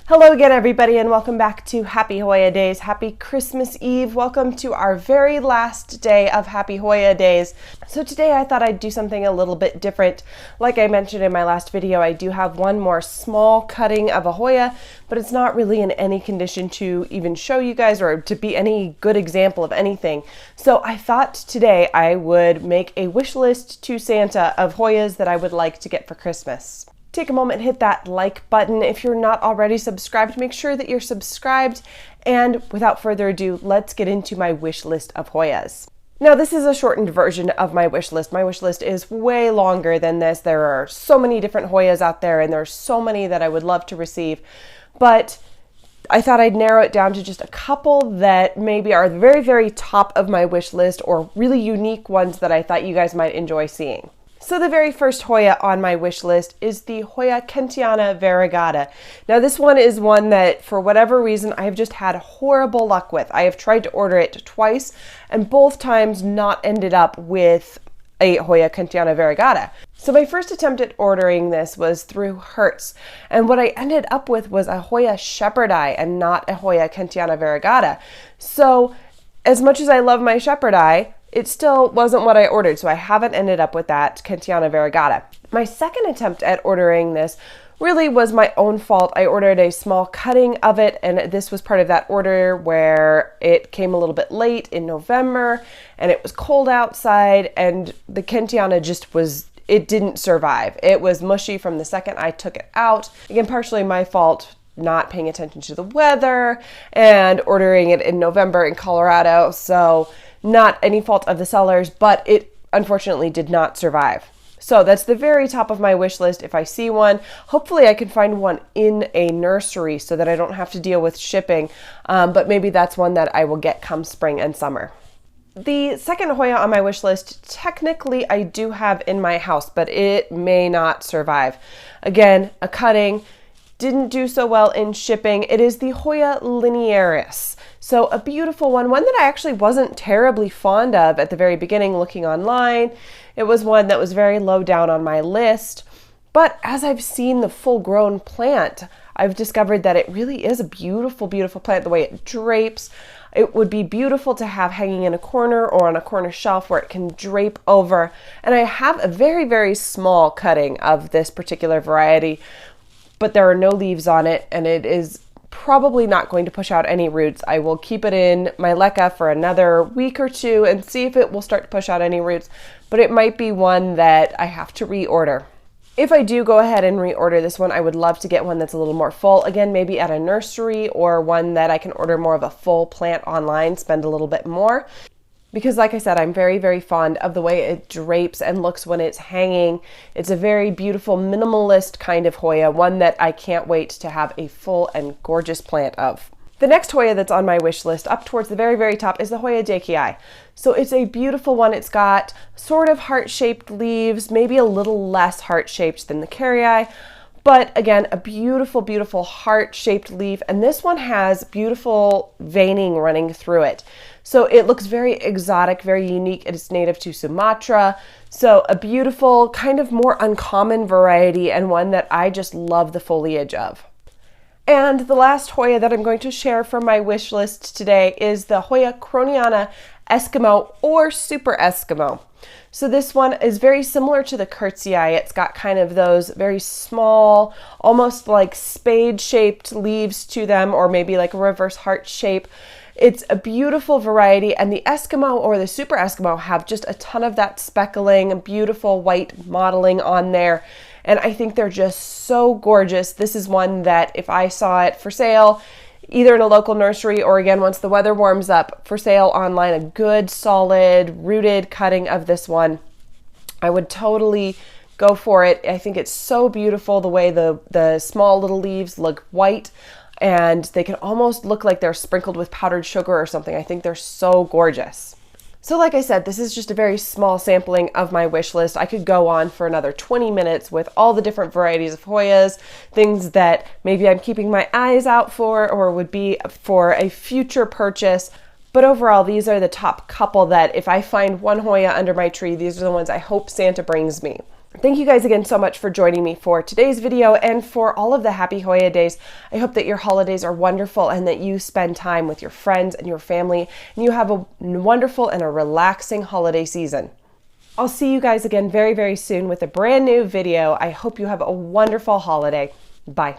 Hello again, everybody, and welcome back to Happy Hoya-Days. Happy Christmas Eve. Welcome to our very last day of Happy Hoya-Days. So today I thought I'd do something a little bit different. Like I mentioned in my last video, I do have one more small cutting of a Hoya, but it's not really in any condition to even show you guys or to be any good example of anything. So I thought today I would make a wish list to Santa of Hoyas that I would like to get for Christmas. Take a moment, hit that like button. If you're not already subscribed, make sure that you're subscribed. And without further ado, let's get into my wish list of Hoyas. Now, this is a shortened version of my wish list. My wish list is way longer than this. There are so many different Hoyas out there, and there's so many that I would love to receive. But I thought I'd narrow it down to just a couple that maybe are the very, very top of my wish list or really unique ones that I thought you guys might enjoy seeing. So the very first Hoya on my wish list is the Hoya Kentiana Variegata. Now this one is one that for whatever reason I have just had horrible luck with. I have tried to order it twice and both times not ended up with a Hoya Kentiana Variegata. So my first attempt at ordering this was through Hertz, and what I ended up with was a Hoya Shepherd-Eye and not a Hoya Kentiana Variegata. So as much as I love my Shepherd-Eye, it still wasn't what I ordered, so I haven't ended up with that Kentiana Variegata. My second attempt at ordering this really was my own fault. I ordered a small cutting of it, and this was part of that order where it came a little bit late in November, and it was cold outside, and the Kentiana it didn't survive. It was mushy from the second I took it out. Again, partially my fault, not paying attention to the weather and ordering it in November in Colorado, so not any fault of the sellers, but it unfortunately did not survive. So that's the very top of my wish list. If I see one, hopefully I can find one in a nursery so that I don't have to deal with shipping, but maybe that's one that I will get come spring and summer. The second Hoya on my wish list, technically I do have in my house, but it may not survive. Again, a cutting, didn't do so well in shipping. It is the Hoya Linearis. So a beautiful one that I actually wasn't terribly fond of at the very beginning looking online. It was one that was very low down on my list. But as I've seen the full-grown plant, I've discovered that it really is a beautiful, beautiful plant. The way it drapes, it would be beautiful to have hanging in a corner or on a corner shelf where it can drape over. And I have a very, very small cutting of this particular variety, but there are no leaves on it, and it is probably not going to push out any roots. I will keep it in my leca for another week or two and see if it will start to push out any roots, but it might be one that I have to reorder. If I do go ahead and reorder this one, I would love to get one that's a little more full. Again, maybe at a nursery or one that I can order more of a full plant online, spend a little bit more. Because like I said, I'm very, very fond of the way it drapes and looks when it's hanging. It's a very beautiful, minimalist kind of Hoya, one that I can't wait to have a full and gorgeous plant of. The next Hoya that's on my wish list, up towards the very, very top, is the Hoya Deykeae. So it's a beautiful one. It's got sort of heart-shaped leaves, maybe a little less heart-shaped than the Kerrii. But again, a beautiful, beautiful heart-shaped leaf. And this one has beautiful veining running through it. So it looks very exotic, very unique. It is native to Sumatra. So a beautiful, kind of more uncommon variety and one that I just love the foliage of. And the last Hoya that I'm going to share from my wish list today is the Hoya Krohniana Eskimo or Super Eskimo. So this one is very similar to the Kerrii. It's got kind of those very small, almost like spade-shaped leaves to them, or maybe like a reverse heart shape. It's a beautiful variety, and the Eskimo or the Super Eskimo have just a ton of that speckling, beautiful white modeling on there, and I think they're just so gorgeous. This is one that if I saw it for sale, either in a local nursery or again, once the weather warms up, for sale online, a good, solid, rooted cutting of this one, I would totally go for it. I think it's so beautiful the way the small little leaves look white, and they can almost look like they're sprinkled with powdered sugar or something. I think they're so gorgeous. So like I said, this is just a very small sampling of my wish list. I could go on for another 20 minutes with all the different varieties of Hoyas, things that maybe I'm keeping my eyes out for or would be for a future purchase. But overall, these are the top couple that if I find one Hoya under my tree, these are the ones I hope Santa brings me. Thank you guys again so much for joining me for today's video and for all of the Happy Hoya days. I hope that your holidays are wonderful and that you spend time with your friends and your family and you have a wonderful and a relaxing holiday season. I'll see you guys again very, very soon with a brand new video. I hope you have a wonderful holiday. Bye.